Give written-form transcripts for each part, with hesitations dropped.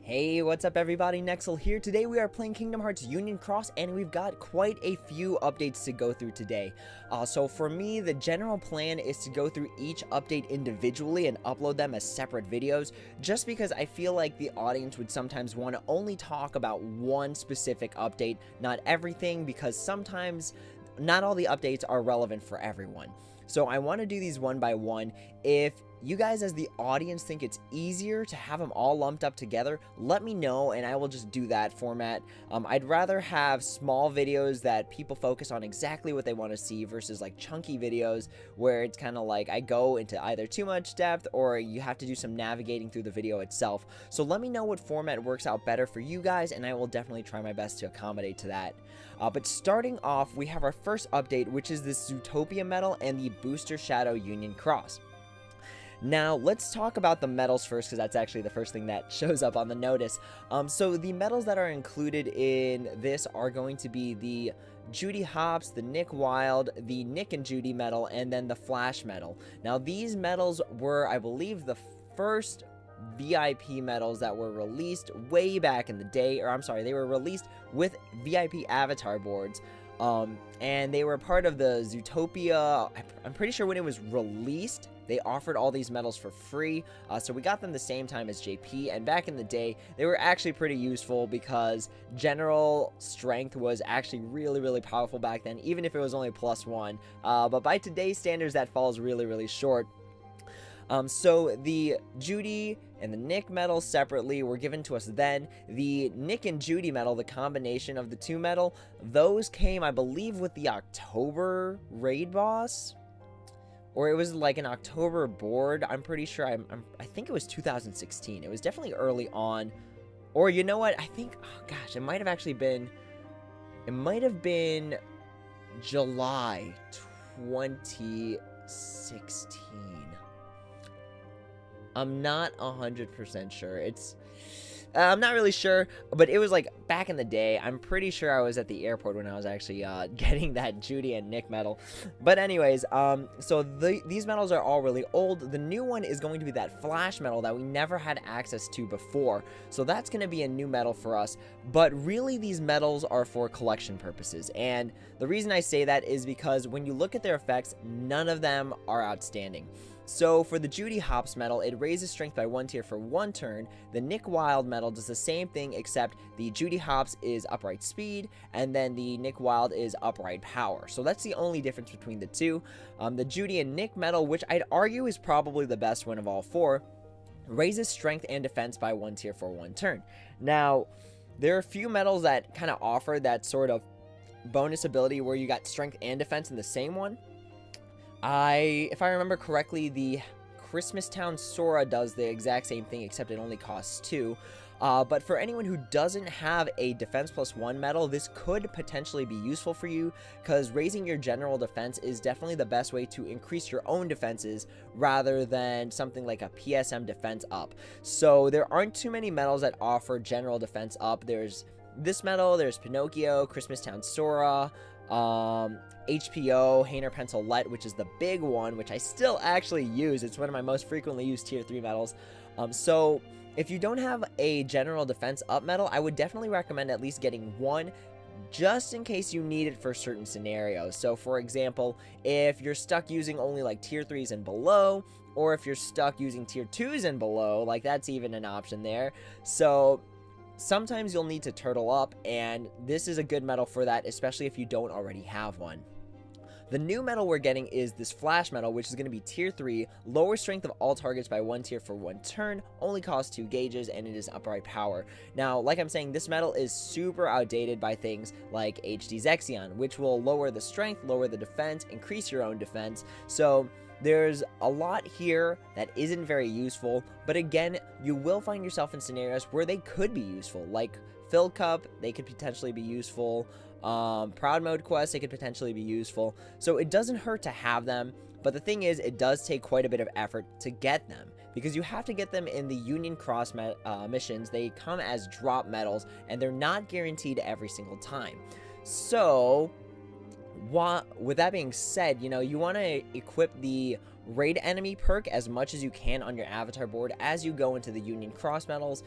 Hey, what's up everybody, Nexel here. Today we are playing Kingdom Hearts Union Cross and we've got quite a few updates to go through today. So for me, the general plan is to go through each update individually and upload them as separate videos, just because I feel like the audience would sometimes want to only talk about one specific update, not everything, because sometimes not all the updates are relevant for everyone. So I want to do these one by one. If you guys as the audience think it's easier to have them all lumped up together, let me know and I will just do that format. I'd rather have small videos that people focus on exactly what they want to see versus like chunky videos where it's kind of like I go into either too much depth or you have to do some navigating through the video itself. So let me know what format works out better for you guys and I will definitely try my best to accommodate to that. But starting off, we have our first update, which is this Zootopia Metal and the Booster Shadow Union Cross. Now, let's talk about the medals first, because that's actually the first thing that shows up on the notice. So the medals that are included in this are going to be the Judy Hopps, the Nick Wilde, the Nick and Judy medal, and then the Flash medal. Now, these medals were, I believe, the first VIP medals that were released way back in the day, or I'm sorry, they were released with VIP avatar boards. And they were part of the Zootopia. I'm pretty sure when it was released, they offered all these medals for free, so we got them the same time as JP, and back in the day, they were actually pretty useful because general strength was actually really powerful back then, even if it was only +1, but by today's standards, that falls really short. So the Judy and the Nick medal separately were given to us then. The Nick and Judy medal, the combination of the two medal, those came, I believe, with the October raid boss, or it was like an October board. I'm pretty sure. I think it was 2016. It was definitely early on, or you know what? I think, oh gosh, it might have actually been. It might have been July 2016. I'm not 100% sure. I'm not really sure, but it was like back in the day. I'm pretty sure I was at the airport when I was actually getting that Judy and Nick medal. But anyways, so these medals are all really old. The new one is going to be that Flash medal that we never had access to before. So that's going to be a new medal for us. But really, these medals are for collection purposes. And the reason I say that is because when you look at their effects, none of them are outstanding. So for the Judy Hopps medal, it raises strength by 1 tier for 1 turn. The Nick Wilde medal does the same thing, except the Judy Hopps is upright speed, and then the Nick Wilde is upright power. So that's the only difference between the two. The Judy and Nick medal, which I'd argue is probably the best one of all four, raises strength and defense by 1 tier for 1 turn. Now, there are a few medals that kind of offer that sort of bonus ability where you got strength and defense in the same one. If I remember correctly, the Christmas Town Sora does the exact same thing, except it only costs 2. But for anyone who doesn't have a Defense +1 medal, this could potentially be useful for you, because raising your general defense is definitely the best way to increase your own defenses, rather than something like a PSM defense up. So there aren't too many medals that offer general defense up. There's this medal, there's Pinocchio, Christmas Town Sora, HPO, Hainer Pencilette, which is the big one, which I still actually use. It's one of my most frequently used tier 3 medals. So if you don't have a general defense up medal, I would definitely recommend at least getting one, just in case you need it for certain scenarios. So for example, if you're stuck using only like tier 3s and below, or if you're stuck using tier 2s and below, like that's even an option there. So sometimes you'll need to turtle up, and this is a good medal for that, especially if you don't already have one. The new medal we're getting is this Flash medal, which is going to be tier 3, lower strength of all targets by 1 tier for 1 turn, only costs 2 gauges, and it is upright power. Now, like I'm saying, this medal is super outdated by things like HD Zexion, which will lower the strength, lower the defense, increase your own defense. So there's a lot here that isn't very useful, but again, you will find yourself in scenarios where they could be useful, like Fill Cup, they could potentially be useful. Proud Mode quests, they could potentially be useful. So it doesn't hurt to have them, but the thing is, it does take quite a bit of effort to get them, because you have to get them in the Union Cross missions. They come as drop medals, and they're not guaranteed every single time. So with that being said, you know, you want to equip the raid enemy perk as much as you can on your avatar board as you go into the Union Cross medals,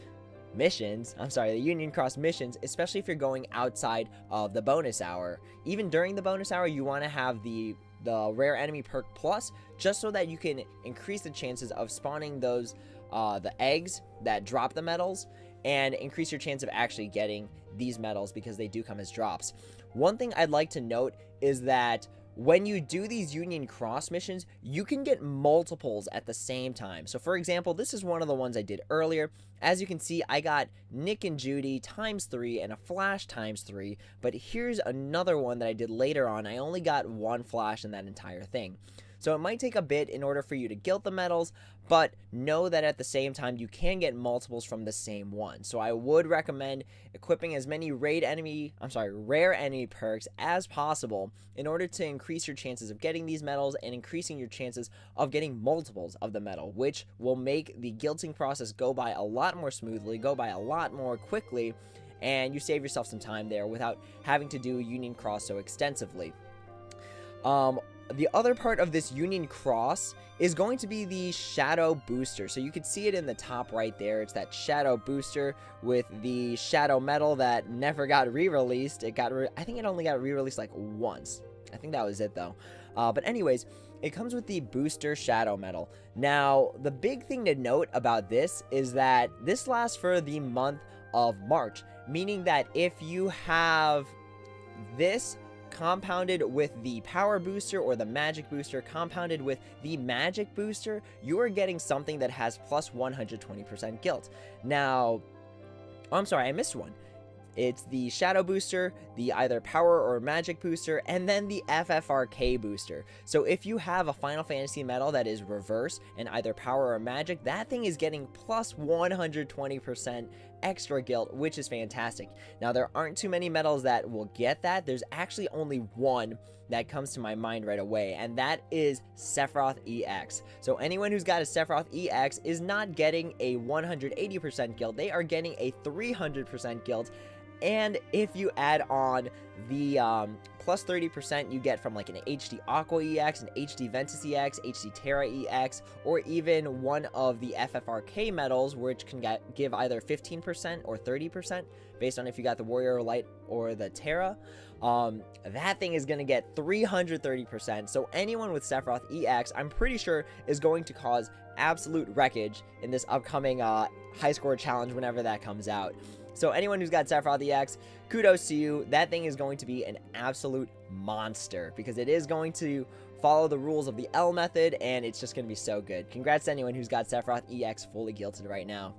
missions, the Union Cross missions, especially if you're going outside of the bonus hour. Even during the bonus hour, you want to have the rare enemy perk plus, just so that you can increase the chances of spawning those the eggs that drop the medals, and increase your chance of actually getting these medals because they do come as drops. One thing I'd like to note is that when you do these Union Cross missions, you can get multiples at the same time. So for example, this is one of the ones I did earlier. As you can see, I got Nick and Judy ×3 and a Flash ×3, but here's another one that I did later on. I only got one Flash in that entire thing. So it might take a bit in order for you to gilt the medals, but know that at the same time you can get multiples from the same one. So I would recommend equipping as many rare enemy perks as possible in order to increase your chances of getting these medals and increasing your chances of getting multiples of the medal, which will make the gilting process go by a lot more smoothly, go by a lot more quickly, and you save yourself some time there without having to do Union Cross so extensively. The other part of this Union Cross is going to be the Shadow Booster. So you can see it in the top right there. It's that Shadow Booster with the Shadow Metal that never got re-released. I think it only got re-released like once. I think that was it though. But anyways, it comes with the Booster Shadow Metal. Now, the big thing to note about this is that this lasts for the month of March, meaning that if you have this compounded with the Power Booster or the Magic Booster compounded with the Magic Booster, you are getting something that has plus 120% gilt. Now, I'm sorry, I missed one. It's the Shadow Booster, the either Power or Magic Booster, and then the FFRK Booster. So if you have a Final Fantasy medal that is reverse and either Power or Magic, that thing is getting plus 120% extra gilt, which is fantastic. Now, there aren't too many medals that will get that. There's actually only one that comes to my mind right away, and that is Sephiroth EX. So anyone who's got a Sephiroth EX is not getting a 180% gilt. They are getting a 300% gilt. And if you add on the plus 30% you get from like an HD Aqua EX, an HD Ventus EX, HD Terra EX, or even one of the FFRK medals, which can give either 15% or 30% based on if you got the Warrior Light or the Terra, that thing is going to get 330%. So anyone with Sephiroth EX, I'm pretty sure, is going to cause absolute wreckage in this upcoming high score challenge whenever that comes out. So anyone who's got Sephiroth EX, kudos to you. That thing is going to be an absolute monster because it is going to follow the rules of the L method, and it's just going to be so good. Congrats to anyone who's got Sephiroth EX fully gilted right now.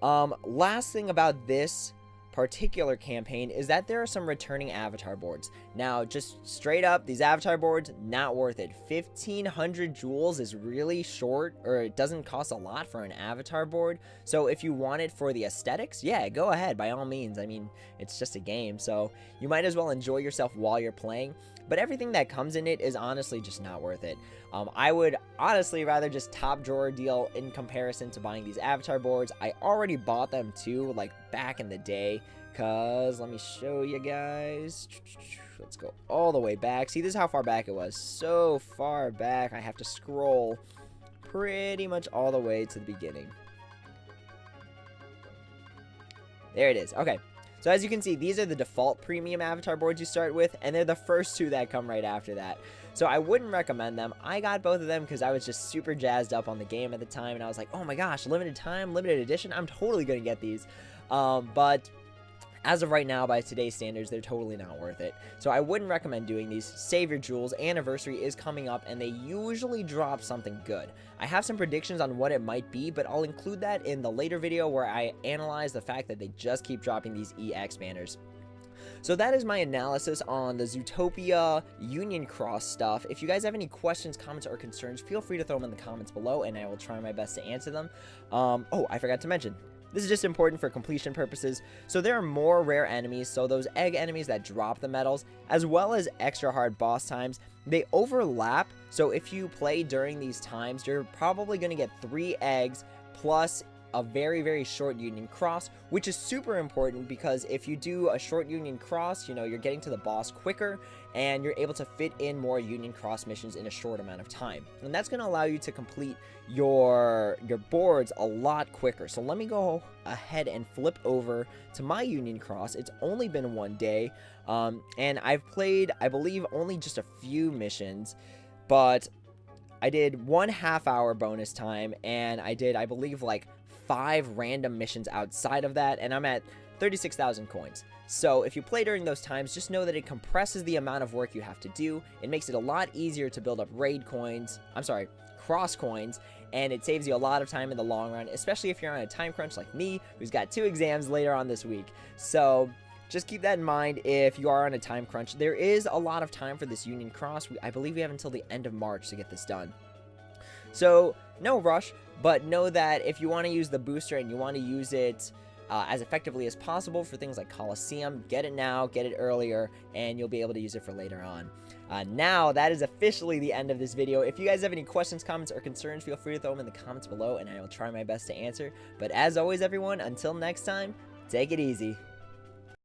Last thing about this particular campaign is that there are some returning avatar boards. Now, just straight up, these avatar boards, not worth it. 1,500 jewels is really short, or it doesn't cost a lot for an avatar board. So if you want it for the aesthetics, yeah, go ahead, by all means. I mean, it's just a game, so you might as well enjoy yourself while you're playing. But everything that comes in it is honestly just not worth it. I would honestly rather just top drawer deal in comparison to buying these avatar boards. I already bought them too, like back in the day, because let me show you guys. Let's go all the way back. See, this is how far back it was. So far back, I have to scroll pretty much all the way to the beginning. There it is. Okay. So as you can see, these are the default premium avatar boards you start with, and they're the first two that come right after that. So I wouldn't recommend them. I got both of them because I was just super jazzed up on the game at the time, and I was like, oh my gosh, limited time, limited edition, I'm totally going to get these. But as of right now, by today's standards, they're totally not worth it. So I wouldn't recommend doing these. Save your jewels. Anniversary is coming up, and they usually drop something good. I have some predictions on what it might be, but I'll include that in the later video where I analyze the fact that they just keep dropping these EX banners. So that is my analysis on the Zootopia Union Cross stuff. If you guys have any questions, comments, or concerns, feel free to throw them in the comments below, and I will try my best to answer them. Oh, I forgot to mention. This is just important for completion purposes. So there are more rare enemies, so those egg enemies that drop the medals, as well as extra hard boss times, they overlap. So if you play during these times, you're probably going to get 3 eggs plus a very, very short Union Cross, which is super important because if you do a short Union Cross, you know, you're getting to the boss quicker and you're able to fit in more Union Cross missions in a short amount of time. And that's going to allow you to complete your boards a lot quicker. So let me go ahead and flip over to my Union Cross. It's only been 1 day, and I've played, I believe, only just a few missions, but I did 1 half-hour bonus time, and I did, I believe, like 5 random missions outside of that, and I'm at 36,000 coins. So if you play during those times, just know that it compresses the amount of work you have to do. It makes it a lot easier to build up raid coins, cross coins, and it saves you a lot of time in the long run, especially if you're on a time crunch like me, who's got 2 exams later on this week. So just keep that in mind if you are on a time crunch. There is a lot of time for this Union Cross. I believe we have until the end of March to get this done. So no rush, but know that if you want to use the booster and you want to use it as effectively as possible for things like Coliseum, get it now, get it earlier, and you'll be able to use it for later on. Now, that is officially the end of this video. If you guys have any questions, comments, or concerns, feel free to throw them in the comments below, and I will try my best to answer. But as always, everyone, until next time, take it easy.